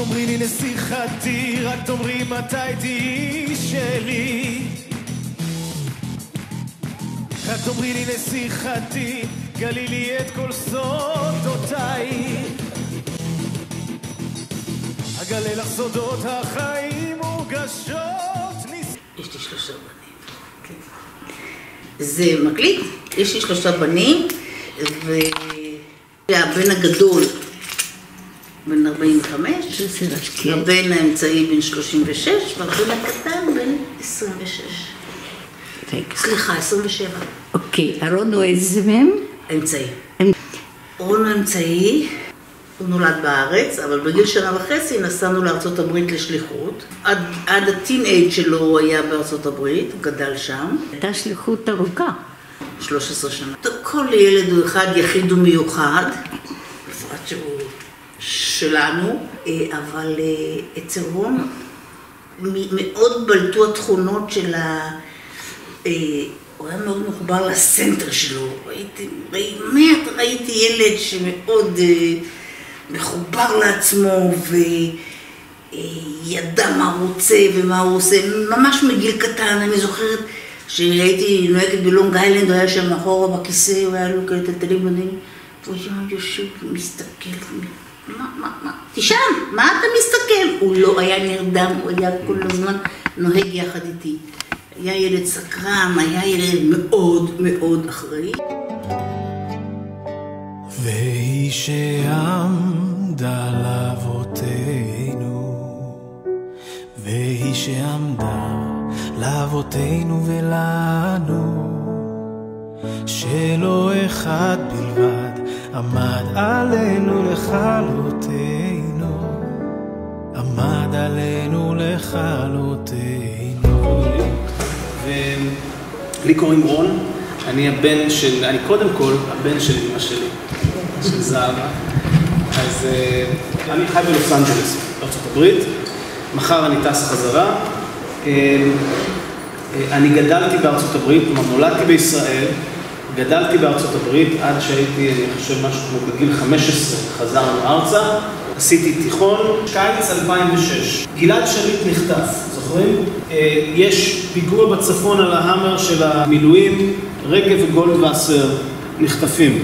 תאמרי לי נסיכתי, רק תאמרי מתי תהיי שלי. רק תאמרי לי נסיכתי, גלי לי את כל סודותיי. אגלה לך סודות החיים וגשות ניס... יש לי 3 בנים. זה מקליט, יש לי 3 בנים, והבן הגדול בן 45, הבן האמצעי בן 36, והבן הקטן בן 26. סליחה, 27. אוקיי, אהרון הוא איזה מהם? אמצעי. אהרון האמצעי, הוא נולד בארץ, אבל בגיל 1.5 נסענו לארצות הברית לשליחות. עד הטינאייג' שלו הוא היה בארצות הברית, הוא גדל שם. הייתה שליחות ארוכה. 13 שנה. כל ילד הוא אחד יחיד ומיוחד, בפרט שהוא שלנו, אבל אצל רון מאוד בלטו התכונות של הוא היה מאוד מחובר לסנטר שלו. ראיתי ילד שמאוד מחובר לעצמו וידע מה הוא רוצה ומה הוא עושה, ממש מגיל קטן. אני זוכרת שהייתי נוהגת בלונג איילנד, הוא היה שם מאחורה בכיסא, הוא היה לו כאלה טלטלים בנים, והוא היה יושב ומסתכל, מה? תשאל, מה אתה מסתכל? הוא לא היה נרדם, הוא היה כל הזמן נוהג יחד איתי. היה ילד סקרן, היה ילד מאוד מאוד אחראי. והיא שעמדה לאבותינו, והיא שעמדה לאבותינו ולנו, שלא אחד בלבד עמד עלינו לכלותנו, עמד עלינו לכלותנו. ולי קוראים רון, אני קודם כל הבן של אמא שלי, של זהבה. אז אני חי בלוס אנג'לס, בארצות הברית. מחר אני טס חזרה. אני גדלתי בארצות הברית, נולדתי בישראל, גדלתי בארצות הברית עד שהייתי, אני חושב, משהו כמו בגיל 15, חזרנו ארצה. עשיתי תיכון, קיץ 2006. גלעד שליט נחטף, זוכרים? יש פיגוע בצפון על ההמר של המילואים, רגב וגולדווסר נחטפים.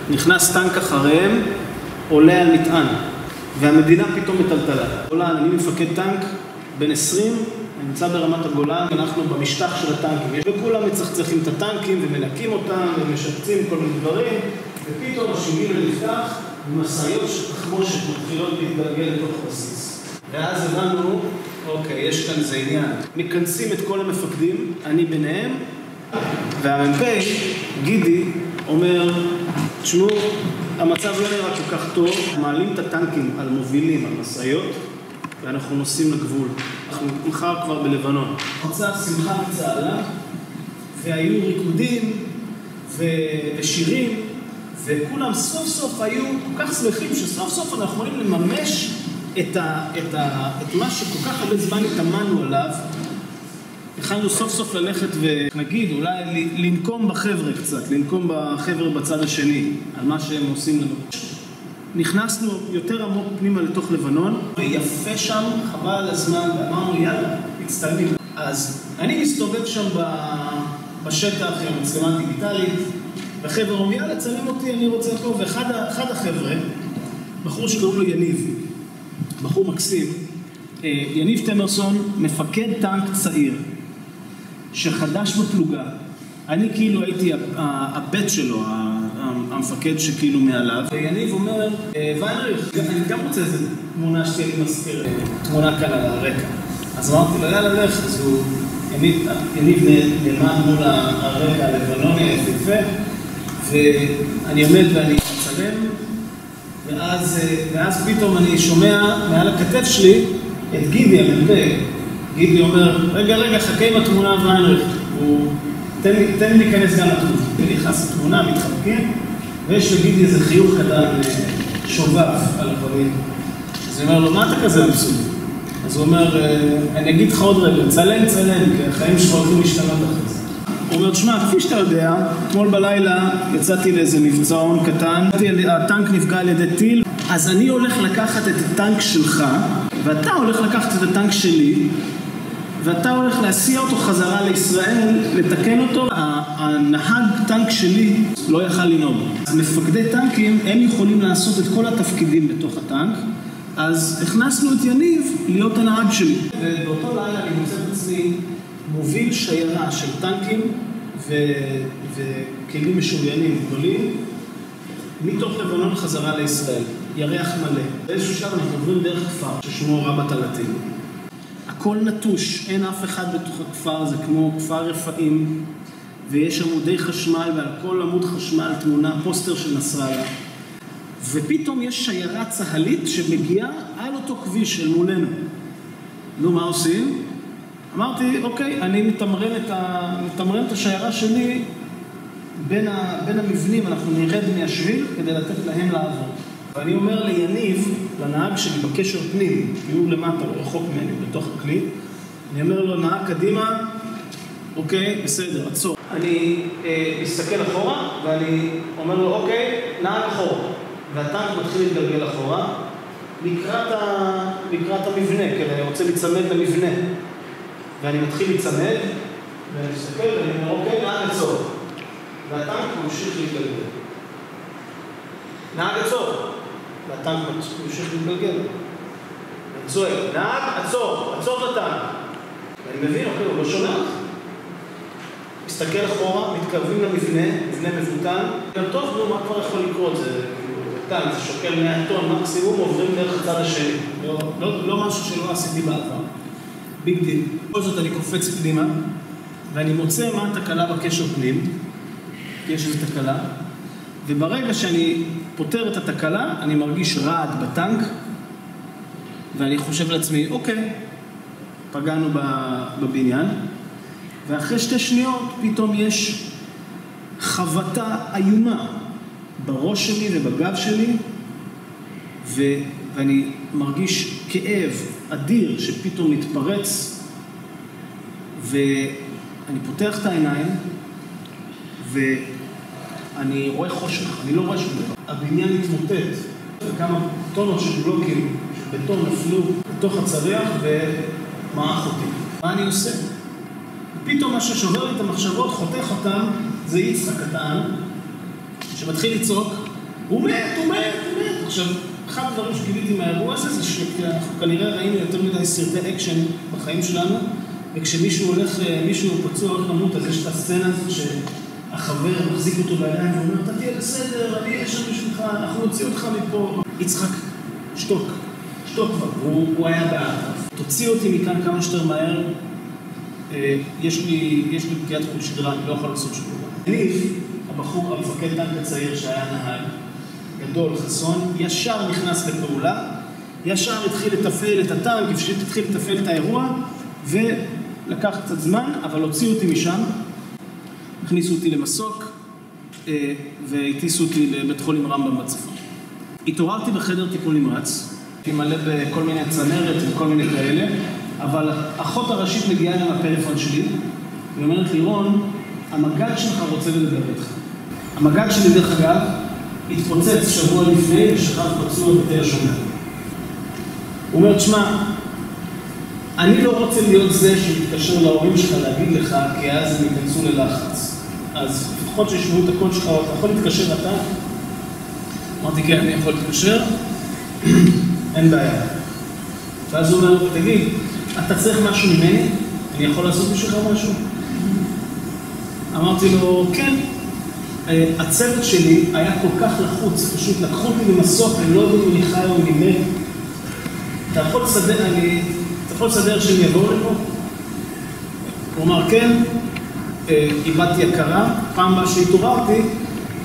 נכנס טנק אחריהם, עולה על מטען, והמדינה פתאום מטלטלה. אני מפקד טנק, בן 20, נמצא ברמת הגולן, אנחנו במשטח של הטנקים, וכולם מצחצחים את הטנקים ומנקים אותם ומשפצים כל מיני דברים, ופתאום הש"ג נפתח ומשאיות של תחמושת מתחילות להתגלגל לתוך הבסיס. ואז הבנו, אוקיי, יש כאן איזה עניין. מכנסים את כל המפקדים, אני ביניהם, והמ"פ, גידי, אומר, תשמעו, המצב לא נראה כל כך טוב, מעלים את הטנקים על מובילים, על משאיות, ואנחנו נוסעים לגבול. אנחנו מחר כבר בלבנון. מצב שמחה וצהלה, והיו ריקודים ושירים, וכולם סוף סוף היו כל כך שמחים שסוף סוף אנחנו יכולים לממש את מה שכל כך הרבה זמן התאמנו עליו. התחלנו סוף סוף ללכת ונגיד, אולי לנקום בחבר'ה קצת, לנקום בחבר'ה בצד השני, על מה שהם עושים לנו. נכנסנו יותר עמוק פנימה לתוך לבנון, ויפה שם, חבל על הזמן, ואמרנו, יאללה, מצטלמים. אז אני מסתובב שם בשטח עם מצלמה דיגיטלית, וחבר'ה אומרים, יאללה, צלם אותי, אני רוצה פה, ואחד החבר'ה, בחור שקוראים לו יניב, בחור מקסים, יניב תמרסון, מפקד טנק צעיר, שחדש בפלוגה. אני כאילו הייתי הבית שלו, המפקד שכאילו מעליו. יניב אומר, ויינריך, אני גם רוצה איזו תמונה שתהיה לי מזכיר, תמונה כאן על הרקע. אז אמרתי לו, יאללה לך, אז הוא, יניב נעמד מול הרקע הלבנוני היפהפה, ואני עומד ואני מצלם, ואז פתאום אני שומע מעל הכתף שלי את גידי המ"פ. גידי אומר, רגע, חכה עם התמונה ויינריך. תן לי להיכנס גם לתמונה. ונכנס לתמונה, מתחבקים, ויש לגידי איזה חיוך קטן שובב על הפנים. אז אני אומר לו, מה אתה כזה מבסוט? אז הוא אומר, אני אגיד לך עוד רגע, צלם, כי החיים שלך הולכים להשתנות אחרי זה. הוא אומר, תשמע, כפי שאתה יודע, אתמול בלילה יצאתי לאיזה מבצעון קטן, הטנק נפגע על ידי טיל, אז אני הולך לקחת את הטנק שלך, ואתה הולך לקחת את הטנק שלי, ואתה הולך להסיע אותו חזרה לישראל, לתקן אותו. הנהג טנק שלי לא יכל לנהוג. מפקדי טנקים, הם יכולים לעשות את כל התפקידים בתוך הטנק, אז הכנסנו את יניב להיות הנהג שלי. ובאותו לילה אני מוצא את עצמי מוביל שיירה של טנקים וכלים משוריינים גדולים, מתוך לבנון חזרה לישראל, ירח מלא. באיזשהו שלב אנחנו עוברים דרך כפר ששמו רבת אלטים. הכל נטוש, אין אף אחד בתוך הכפר, זה כמו כפר רפאים, ויש עמודי חשמל, ועל כל עמוד חשמל תמונה פוסטר של נסראללה. ופתאום יש שיירה צהלית שמגיעה על אותו כביש של מולנו. נו, מה עושים? אמרתי, אוקיי, אני מתמרן את השיירה שלי בין המבנים, אנחנו נרד מהשביל כדי לתת להם לעבור. ואני אומר ליניב, לנהג שלי בקשר פנים, כי הוא למטה, הוא רחוק ממני בתוך הכלי, אני אומר לו, נהג קדימה, אוקיי, בסדר, עצור. אני מסתכל אחורה, ואני אומר לו, אוקיי, נהג אחורה. והטנק מתחיל להתגלגל אחורה, לקראת המבנה, כי אני רוצה להצמד למבנה. ואני מתחיל להצמד, ואני מסתכל, ואני אומר, אוקיי, נהג עצור. והטנק ממשיך להתגלגל. נהג עצור. והטנק ממשיך להתגלגל. אני צועק, נהג עצור, עצור את הטנק. ואני מבין, אוקיי, הוא לא שומע. מסתכל אחורה, מתקרבים למבנה, מבנה מבוטן. טוב, נו, מה כבר יכול לקרות? זה טנק, זה שוקל 100 טון, מקסימום עוברים דרך הצד השני. לא משהו שלא עשיתי בעבר. ביג דיל. בכל זאת אני קופץ פנימה, ואני מוצא מה התקלה בקשר פנים, כי יש איזו תקלה, וברגע שאני פותר את התקלה, אני מרגיש רעד בטנק, ואני חושב לעצמי, אוקיי, פגענו בבניין, ואחרי 2 שניות פתאום יש חבטה איומה בראש שלי ובגב שלי, ואני מרגיש כאב אדיר שפתאום מתפרץ, ואני פותח את העיניים, ואני רואה חושך, אני לא רואה שום דבר. הבניין התמוטט, וכמה טונות של בלוקים של בטון נפלו בתוך הצריח ומעך אותי. מה אני עושה? ופתאום מה ששובר לי את המחשבות, חותך אותם, זה יצחק קטן, שמתחיל לצעוק, הוא מת, הוא מת, הוא מת. עכשיו, אחד הדברים שגיליתי מהאירוע הזה, זה שאנחנו כנראה ראינו יותר מדי סרטי אקשן בחיים שלנו, וכשמישהו הולך, מישהו פצוע הולך למות, אז יש את הסצנה הזאת שהחבר מחזיק אותו בידיים ואומר, אתה תהיה בסדר, אני אהיה שם בשבילך, אנחנו נוציא אותך מפה. יצחק, שתוק, שתוק כבר, הוא היה באטרף. תוציא אותי מכאן כמה שיותר מהר, יש לי פגיעת חוט שדרה, אני לא יכול לעשות שום דבר. יניב, הבחור, המפקד טנק הצעיר שהיה נהג, גדול, חסון, ישר נכנס לפעולה, ישר התחיל לטפל את הטנק, התחיל לטפל את האירוע, ולקח קצת זמן, אבל הוציאו אותי משם, הכניסו אותי למסוק, והטיסו אותי לבית חולים רמב"ם בצפון. התעוררתי בחדר טיפול נמרץ, מלא בכל מיני צנרת וכל מיני כאלה, אבל האחות הראשית מגיעה עם הפלאפון שלי, ואומרת לי, רון, המג"ד שלך רוצה לדבר איתך. המג"ד שלי, דרך אגב, התפוצץ שבוע לפני ושכב פצוע בתל השומר. הוא אומר, תשמע, אני לא רוצה להיות זה שמתקשר להורים שלך להגיד לך, כי אז הם ייכנסו ללחץ. אז לפחות שישמעו את הקול שלך, אתה יכול להתקשר אתה? אמרתי, כן, אני יכול להתקשר, אין בעיה. ואז הוא אומר, תגיד, אתה צריך משהו ממני? אני יכול לעשות בשבילך משהו? אמרתי לו, כן. הצוות שלי היה כל כך לחוץ, פשוט לקחו אותי במסוק, אני לא יודע אם אני חי או אני מת. אתה יכול לסדר שהם יבואו לפה? הוא אמר, כן, איבדתי הכרה, פעם הבאה שהתעוררתי,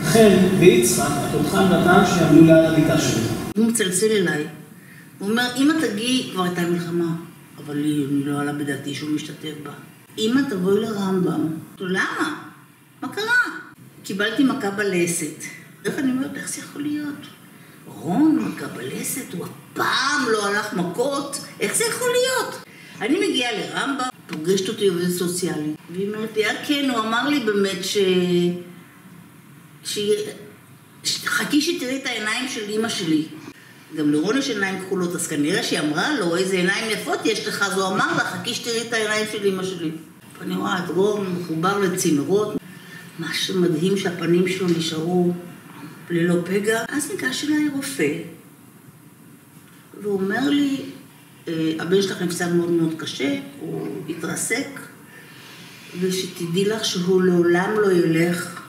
חן ויצחק, התותחן והטען שיעמדו ליד המיטה שלי. הוא מצלצל אליי, הוא אומר, אמא תגיעי, כבר הייתה מלחמה, אבל אני לא עלה בדעתי שהוא משתתף בה. אמא תבואי לרמב"ם. למה? מה קרה? קיבלתי מכה בלסת. איך אני אומרת, איך זה יכול להיות? רון, מכה בלסת, הוא הפעם לא הלך מכות, איך זה יכול להיות? אני מגיעה לרמב"ם, פוגשת אותי עובדת סוציאלית, והיא אומרת לי, כן, הוא אמר לי באמת חכי שתראי את העיניים של אמא שלי. גם לרון יש עיניים כחולות, אז כנראה שהיא אמרה לו, איזה עיניים יפות יש לך, אז הוא אמר לה, חכי שתראי את העיניים של אמא שלי. אני רואה את רון מחובר לצינורות, משהו מדהים שהפנים שלו נשארו ללא פגע. אז ניגש אליי רופא, והוא אומר לי, הבן שלך נפצע מאוד מאוד קשה, הוא התרסק, ושתדעי לך שהוא לעולם לא ילך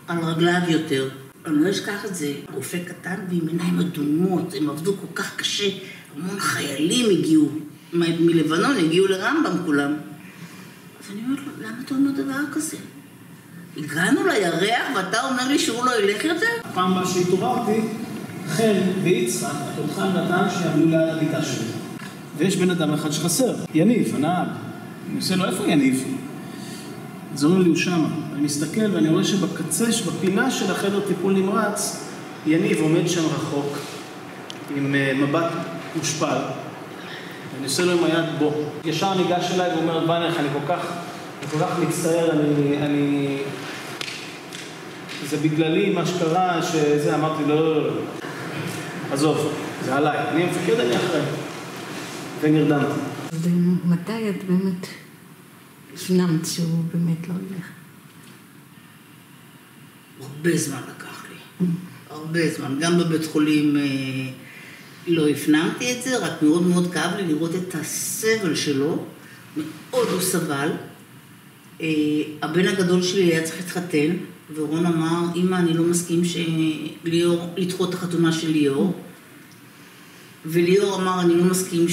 על רגליו יותר. אני לא אשכח את זה, רופא קטן ועם עיניים אדומות, הם עבדו כל כך קשה, המון חיילים הגיעו, מלבנון הגיעו לרמב"ם כולם. אז אני אומרת לו, למה אתה אומר דבר כזה? הגענו לירח ואתה אומר לי שהוא לא ילך יותר? הפעם הבאה שהתעוררתי, חן ויצחק, התותחן נתן שיעמדו ליד המיטה שלי. ויש בן אדם אחד שחסר, יניב, הנהג. אני עושה לו, איפה יניב? אז אומר לי, הוא שמה. אני מסתכל ואני רואה שבקצה, בפינה של החדר טיפול נמרץ, יניב עומד שם רחוק, עם מבט מושפל. אני עושה לו עם היד בו. ישר ניגש אליי ואומר, בנך, אני כל כך מצטער, זה בגללי מה שקרה, שזה, אמרתי, לא. עזוב, זה עליי. אני מפקד, אני אחרי. ונרדמתי. ומתי את באמת הפנמת שהוא באמת לא הולך? הרבה זמן לקח לי. הרבה זמן. גם בבית חולים לא הפנמתי את זה, רק מאוד מאוד כאב לי לראות את הסבל שלו. מאוד הוא סבל. הבן הגדול שלי היה צריך להתחתן, ורון אמר, אמא, אני לא מסכים לדחות את החתונה של ליאור. וליאור אמר, אני לא מסכים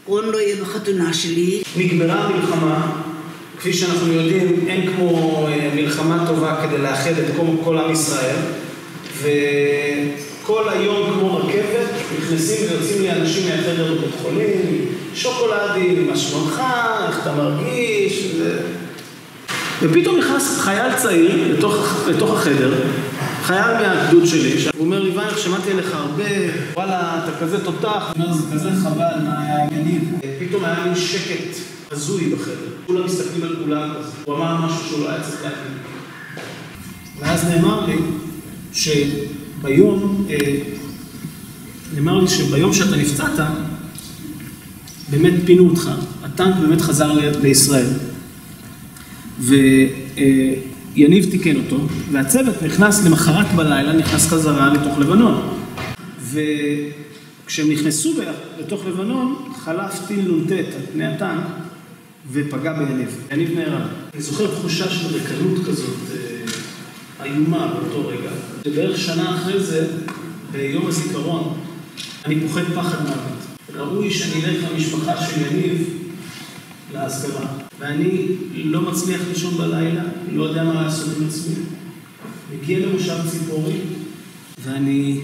רון לא יהיה בחתונה שלי. נגמרה המלחמה, כפי שאנחנו יודעים, אין כמו מלחמה טובה כדי לאחד את כל עם ישראל, וכל היום כמו רכבת, נכנסים ויוצאים לי אנשים מהחדר בבית חולים, שוקולדים, מה שלומך, איך אתה מרגיש, ופתאום נכנס חייל צעיר לתוך החדר, חייל מהגדוד שלי, הוא אומר לי, ויינך, שמעתי עליך הרבה, וואלה, אתה כזה תותח. הוא אומר, זה כזה חבל, מה היה יניב? פתאום היה לי שקט הזוי בחדר. כולם מסתכלים על כולם כזה. הוא אמר משהו שהוא לא היה צריך להגיד. ואז נאמר לי שביום שאתה נפצעת, באמת פינו אותך. הטנק באמת חזר לישראל. יניב תיקן אותו, והצוות נכנס למחרת בלילה, נכנס חזרה לתוך לבנון. וכשהם נכנסו לתוך לבנון, חלף טיל נ"ט על פני הטנק, ופגע ביניב. יניב נהרג. אני זוכר תחושה של ריקנות כזאת, איומה באותו רגע. ובערך שנה אחרי זה, ביום הזיכרון, אני פוחד פחד מוות. ראוי שאני אלך למשפחה של יניב להזכרה. ואני לא מצליח לישון בלילה, לא יודע מה לעשות עם עצמי. מגיע למושב ציפורי, ואני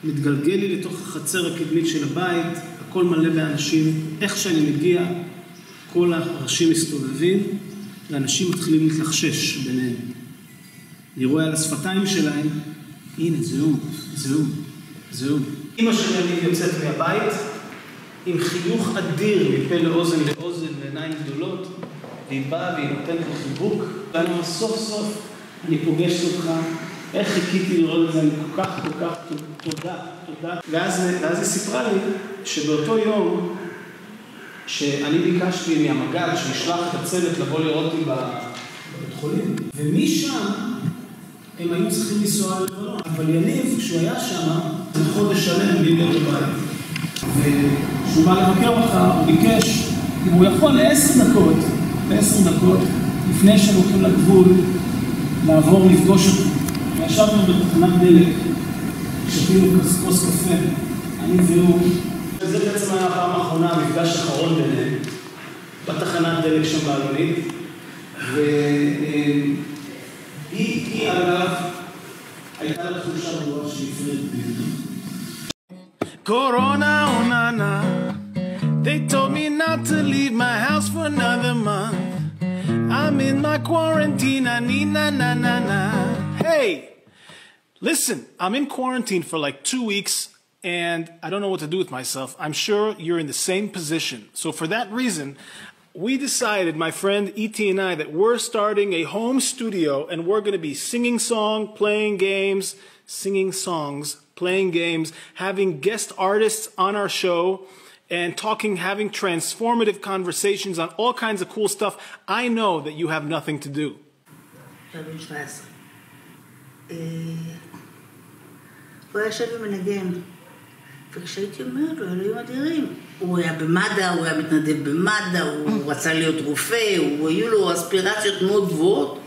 מתגלגל לי לתוך החצר הקדמית של הבית, הכל מלא באנשים. איך שאני מגיע, כל הראשים מסתובבים, ואנשים מתחילים להתלחשש ביניהם. אני רואה על השפתיים שלהם, הנה, זהו. אמא שלי אני יוצאת מהבית, עם חיוך אדיר מפה לאוזן ועיניים גדולות, והיא באה והיא נותנת לי חיבוק, ואני אומר, סוף אני פוגשת אותך, איך חיכיתי לראות את זה, אני כל כך תודה. ואז היא סיפרה לי שבאותו יום שאני ביקשתי מהמג"ד שישלח את הצוות לבוא לראות אותי בבית חולים, ומשם הם היו צריכים לנסוע לבנון, אבל יניב, כשהוא היה שם, זה חודש שלם בלי להיות בבית. וכשהוא בא לבקר אותך, הוא ביקש, אם הוא יכול ל10 דקות, לפני שהם הולכים לגבול, לעבור לפגוש אותו. וישבנו בתחנת דלק, שתינו כוס קפה, אני והוא. וזה בעצם היה הפעם האחרונה, המפגש האחרון ביניהם, בתחנת דלק שם באלונית, והיא אגב, הייתה לה תחושה ברורה שהפריד בינינו. Corona, oh nana, they told me not to leave my house for another month. I'm in my quarantine, I need na. Hey, listen, I'm in quarantine for like 2 weeks. and I don't know what to do with myself. I'm sure you're in the same position. So for that reason, we decided, my friend E.T. and I, that we're starting a home studio and we're going to be singing songs, playing games, having guest artists on our show, and having transformative conversations on all kinds of cool stuff. I know that you have nothing to do. בן 17. הוא היה יושב ומנגן, וכשהייתי אומרת לו, אלוהים אדירים, הוא היה במד"א, הוא היה מתנדב במד"א, הוא רצה להיות רופא, היו לו אספירציות מאוד גבוהות.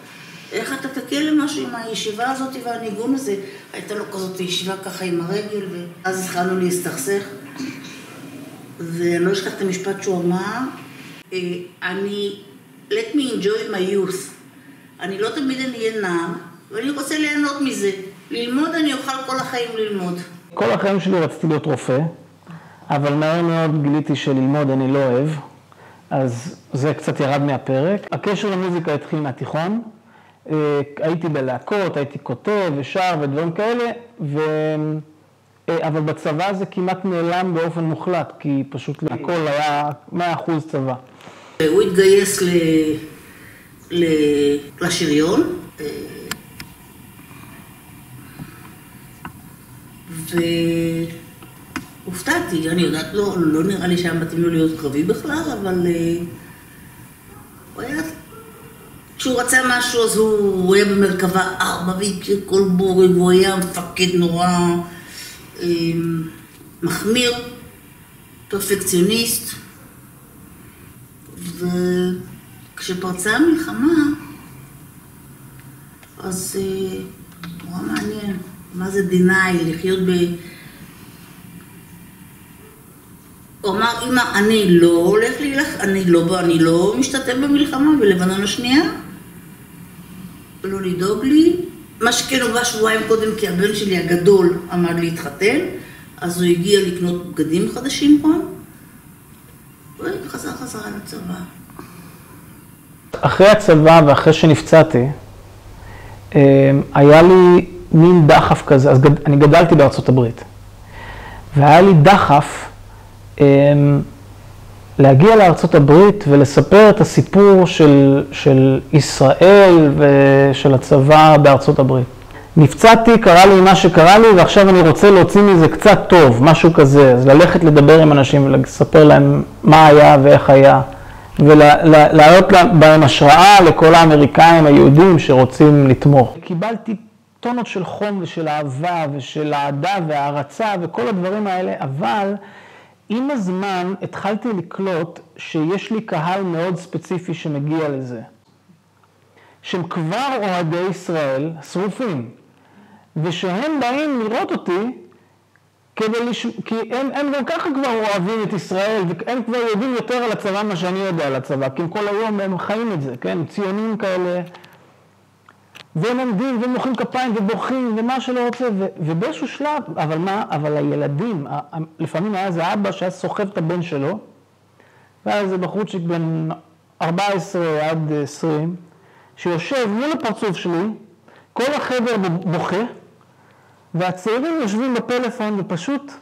איך אתה תקל למשהו עם הישיבה הזאת והניגון הזה? הייתה לו כזאת ישיבה ככה עם הרגל, ואז התחלנו להסתכסך. ואני לא אשכח את המשפט שהוא אמר, let me enjoy my youth. אני לא תמיד אהיה נער, ואני רוצה ליהנות מזה. ללמוד אני אוכל כל החיים ללמוד. כל החיים שלי רציתי להיות רופא, אבל מהר מאוד גיליתי שללמוד אני לא אוהב, אז זה קצת ירד מהפרק. הקשר למוזיקה התחיל מהתיכון, הייתי בלהקות, הייתי כותב ושר ודברים כאלה, אבל בצבא זה כמעט נעלם באופן מוחלט, כי פשוט הכל היה 100% צבא. הוא התגייס לשריון, והופתעתי, אני יודעת, לא נראה לי שהיה מתאים לו להיות קרבי בכלל, אבל הוא היה, כשהוא רצה משהו אז הוא היה במרכבה 4 והכיר כל בורג, והוא היה מפקד נורא מחמיר, פרפקציוניסט, וכשפרצה המלחמה, אז נורא מעניין. מה זה דיניי, לחיות הוא אמר, אמא, אני לא הולך להילך, אני לא משתתף במלחמה בלבנון השנייה, לא לדאוג לי. מה שכן הוא בא שבועיים קודם, כי הבן שלי הגדול עמד להתחתן, אז הוא הגיע לקנות בגדים חדשים פה, וחזרה לצבא. אחרי הצבא ואחרי שנפצעתי, היה לי מין דחף כזה, אז אני גדלתי בארצות הברית, והיה לי דחף להגיע לארצות הברית ולספר את הסיפור של ישראל ושל הצבא בארצות הברית. נפצעתי, קרה לי מה שקרה לי, ועכשיו אני רוצה להוציא מזה קצת טוב, משהו כזה, אז ללכת לדבר עם אנשים ולספר להם מה היה ואיך היה, ולהעלות בהם השראה לכל האמריקאים היהודים שרוצים לתמוך. קיבלתי טונות של חום ושל אהבה ושל אהדה והערצה וכל הדברים האלה, אבל עם הזמן התחלתי לקלוט שיש לי קהל מאוד ספציפי שמגיע לזה. שהם כבר אוהדי ישראל שרופים, ושהם באים לראות אותי כי הם גם ככה כבר אוהבים את ישראל, והם כבר יודעים יותר על הצבא מה שאני יודע על הצבא, כי הם כל היום הם חיים את זה, כן? ציונים כאלה. והם עומדים ומוחאים כפיים ובוכים ומה שלא רוצה, ובאיזשהו שלב, אבל מה? אבל הילדים, לפעמים היה זה אבא שהיה סוחב את הבן שלו, והיה זה בחורצ'יק בין 14 עד 20, שיושב מול הפרצוף שלי, כל החבר בוכה, והצעירים יושבים בפלאפון ופשוט,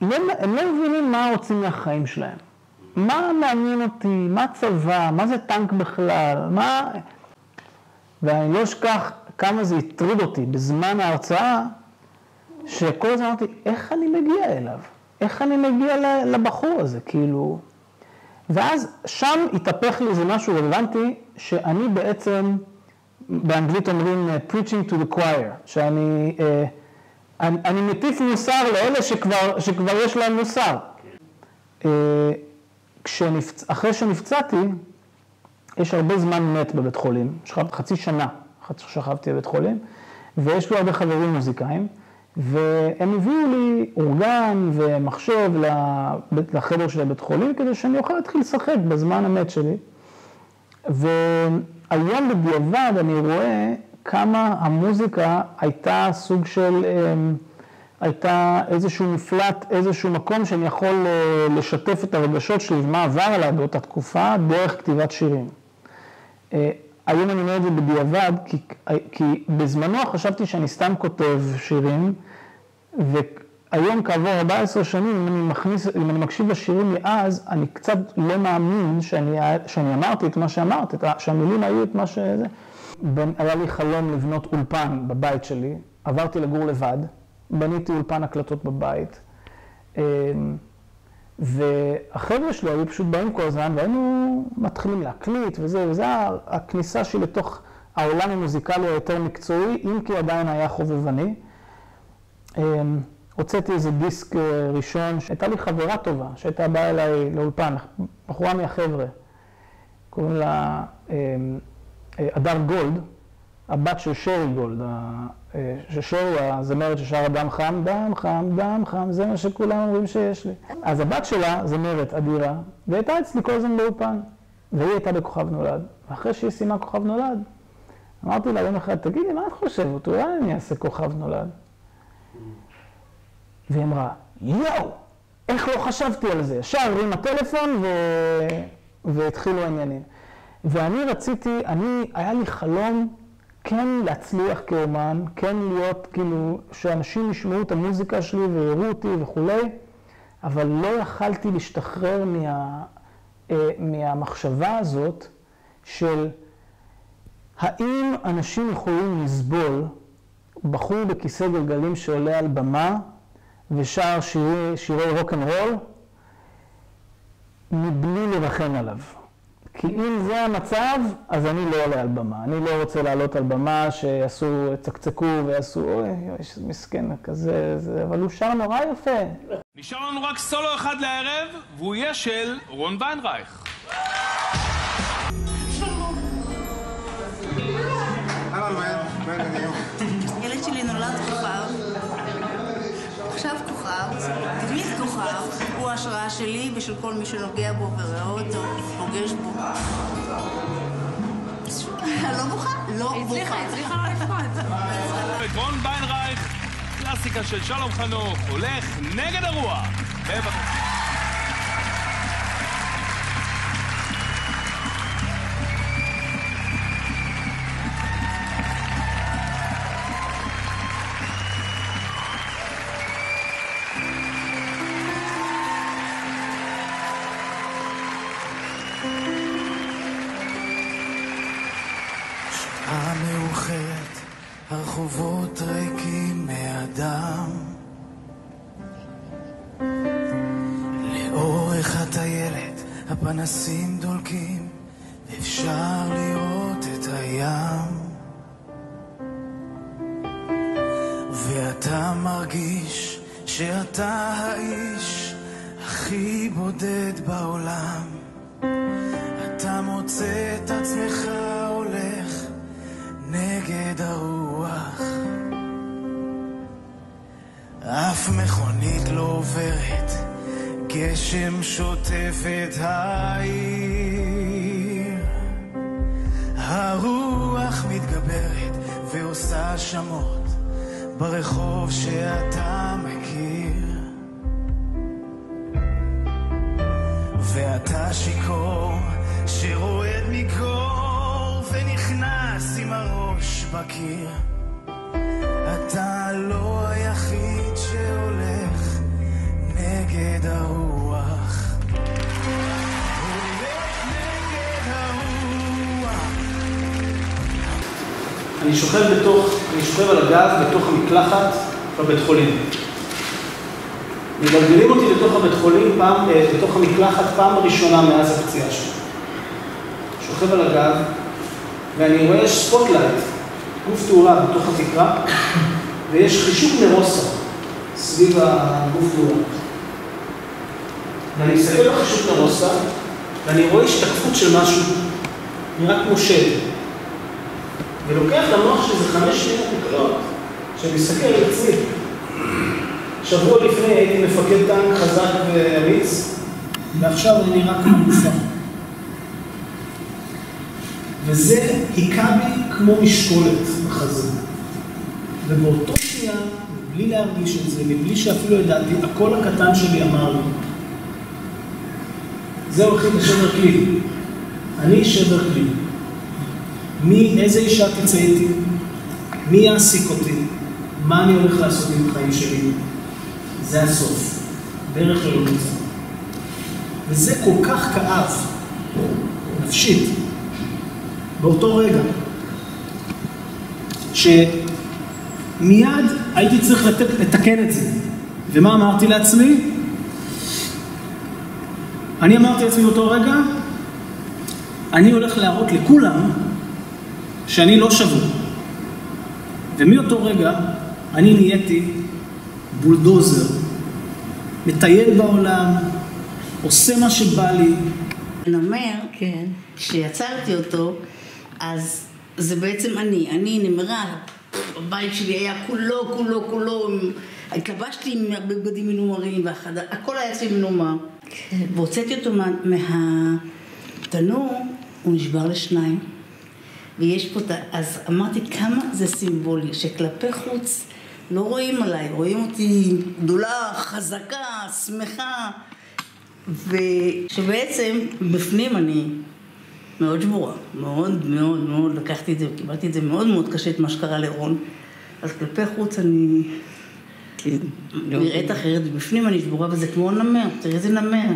הם לא מבינים מה רוצים מהחיים שלהם. מה מעניין אותי, מה צבא, מה זה טנק בכלל, מה... ואני לא אשכח כמה זה הטריד אותי בזמן ההרצאה, שכל הזמן אמרתי, איך אני מגיע אליו? איך אני מגיע לבחור הזה, כאילו? ואז שם התהפך לי איזה משהו, והבנתי שאני בעצם, באנגלית אומרים preaching to the choir, שאני מטיף מוסר לאלה שכבר יש להם מוסר. אחרי שנפצעתי, יש הרבה זמן מת בבית חולים, חצי שנה שכבתי בבית חולים, ויש לי הרבה חברים מוזיקאים, והם הביאו לי אורגן ומחשב לחדר של הבית חולים, כדי שאני אוכל להתחיל לשחק בזמן המת שלי. והיום בדיעבד אני רואה כמה המוזיקה הייתה סוג של, הייתה איזשהו מפלט, איזשהו מקום שאני יכול לשתף את הרגשות שלי ומה עבר עליי באותה תקופה דרך כתיבת שירים. היום אני אומר את זה בדיעבד, כי בזמנו חשבתי שאני סתם כותב שירים, והיום כעבור 14 שנים, אם אני מקשיב לשירים מאז, אני קצת לא מאמין שאני אמרתי את מה שאמרתי, שהמילים היו את מה שזה. היה לי חלום לבנות אולפן בבית שלי, עברתי לגור לבד, בניתי אולפן הקלטות בבית, והחבר'ה שלו היו פשוט באים כל הזמן, והיינו מתחילים להקליט וזה הכניסה שלי לתוך העולם המוזיקלי היותר מקצועי, אם כי עדיין היה חובבני. הוצאתי איזה דיסק ראשון, שהייתה לי חברה טובה, שהייתה באה אליי לאולפן, בחורה מהחבר'ה, קוראים לה אדר גולד, הבת של שרי גולד, ששרי הזמרת ששרה דם חם, דם חם, דם חם, זה מה שכולם אומרים שיש לי. אז הבת שלה זמרת אדירה, והייתה אצלי כל הזמן באולפן, והיא הייתה בכוכב נולד. ואחרי שהיא סיימה כוכב נולד, אמרתי לה יום אחד, תגידי, מה את חושבת? אולי אני אעשה כוכב נולד? והיא אמרה, יואו, איך לא חשבתי על זה? ישר הרים הטלפון והתחילו העניינים. ואני רציתי, היה לי חלום כן להצליח כאומן, כן להיות כאילו, שאנשים ישמעו את המוזיקה שלי ויראו אותי וכולי, אבל לא יכלתי להשתחרר מהמחשבה הזאת של האם אנשים יכולים לסבול בחור בכיסא גלגלים שעולה על במה ושר שירי רוק אנד רול מבלי לרחם עליו. כי אם זה המצב, אז אני לא עולה על במה. אני לא רוצה לעלות על במה צקצקו ויעשו, אוי, מסכן כזה, אבל הוא שר נורא יפה. נשאר לנו רק סולו אחד לערב, והוא יהיה של רון ויינרייך. ילד שלי נולד כוכב, עכשיו כוכב, תמיד כוכב, הוא ההשראה שלי ושל כל מי שנוגע בו ורואה אותו, פוגש בו. לא בוכה? לא בוכה. הצליחה לא לפחות. רון ויינרייך, קלאסיקה של שלום חנוך, הולך נגד הרוח. בבקשה. המאוחרת, הרחובות ריקים מאדם, לאורך הטיילת הפנסים דולקים, אפשר לראות את הים, ואתה מרגיש שאתה האיש הכי בודד בעולם. אתה מוצא את עצמך הולך נגד הרוח, אף מכונית לא עוברת, גשם שוטף את העיר, הרוח מתגברת ועושה שמות ברחוב שאתה מכיר, ואתה שיקור שרועד מקור ונכנס עם הראש בקיר. אתה לא היחיד שהולך נגד הרוח, הולך נגד הרוח. אני שוכב על הגב בתוך המקלחת בבית חולים. מגלגלים אותי לתוך הבית חולים, לתוך המקלחת פעם ראשונה מאז הפציעה שלי. שוכב על הגב, ואני רואה ספוטלייט, גוף תאורה בתוך התקרה, ויש חישוק נרוסה סביב הגוף תאורה. ואני מסתכל בחישוק נרוסה, ואני רואה השתקפות של משהו, נראה כמו שד. ולוקח למוח שזה 5 שניות מקלות, שאני מסתכל על עצמי. שבוע לפני הייתי מפקד טנק חזק ואמיץ, ועכשיו אני נראה כמו גופה. וזה היכה בי כמו משקולת בחזה. ובאותו שנייה, מבלי להרגיש את זה, מבלי שאפילו ידעתי, הקול הקטן שלי אמר לי, זהו אחי, אתה שבר כלי. אני שבר כלי. איזה אישה תצא איתי? מי יעסיק אותי? מה אני הולך לעשות עם החיים שלי? זה הסוף. דרך ללא מוצא. וזה כל כך כאב, נפשית, באותו רגע, שמיד הייתי צריך לתקן את זה. ומה אמרתי לעצמי? אני אמרתי לעצמי באותו רגע, אני הולך להראות לכולם שאני לא שבור. ומאותו רגע אני נהייתי בולדוזר, מטייל בעולם, עושה מה שבא לי. נמר, כן. כשיצרתי אותו, אז זה בעצם אני נמרה, הבית שלי היה כולו, התלבשתי עם הרבה בגדים מנומרים, הכל היה אצלי מנומר. והוצאתי אותו מהתנור, הוא נשבר לשניים. ויש פה, אז אמרתי כמה זה סימבולי, שכלפי חוץ לא רואים עליי, רואים אותי גדולה, חזקה, שמחה, ושבעצם בפנים אני מאוד שבורה, מאוד לקחתי את זה, קיבלתי את זה מאוד קשה, את מה שקרה לרון, אז כלפי חוץ אני נראית אחרת, ובפנים אני שבורה, וזה כמו נמר, תראי איזה נמר.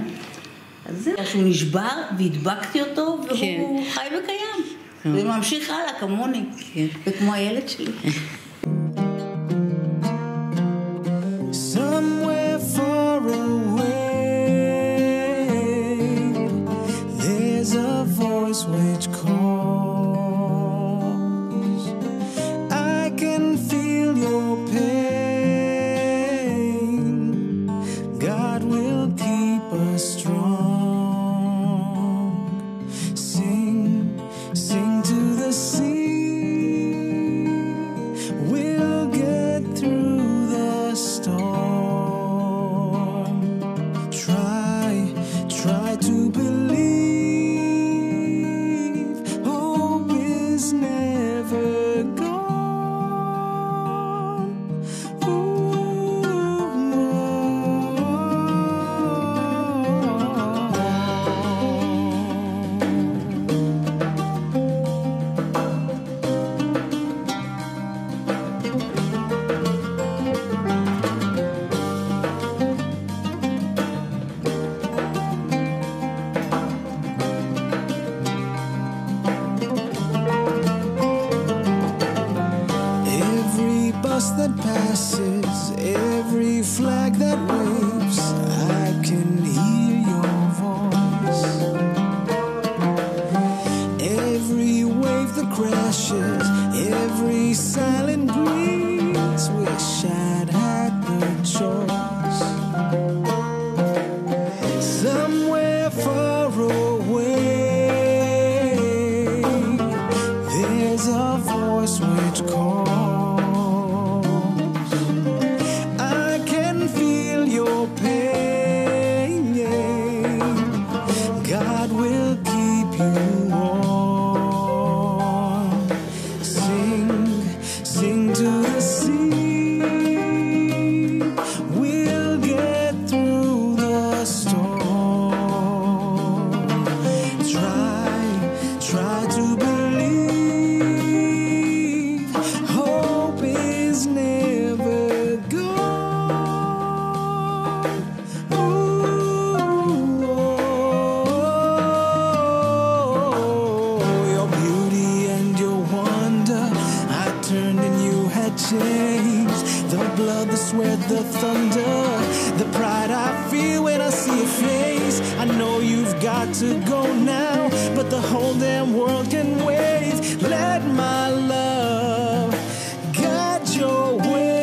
אז זה שהוא נשבר והדבקתי אותו, והוא חי וקיים. וממשיך הלאה כמוני, וכמו הילד שלי. Somewhere far away, there's a voice which calls. I can feel your pain. God will keep us strong. Sing to the sea. We'll get through the storm. Try to believe. Hope is never gone. Every bus that passes, every flag that waves, I can hear your voice. Every wave that crashes, every silent breeze, wish I'd had the choice. Somewhere far away, there's a voice which calls. I can feel your pain, yeah. God will keep you warm. Sing to the sea. We'll get through the storm. Try to believe. Hope is never gone. Your beauty and your wonder, I turned and you had changed. The blood, the sweat, the thunder, the pride I feel when I see your face. I know you've got to go now, but the whole damn world can wait. Let my love guide your way.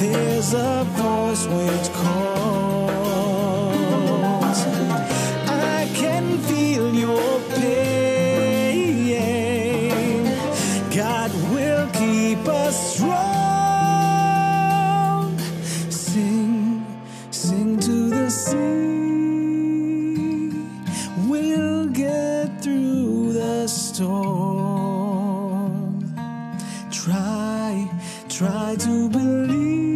There's a voice which calls. I can feel your pain. God will keep us strong. Sing to the sea. We'll get through the storm. Try to believe.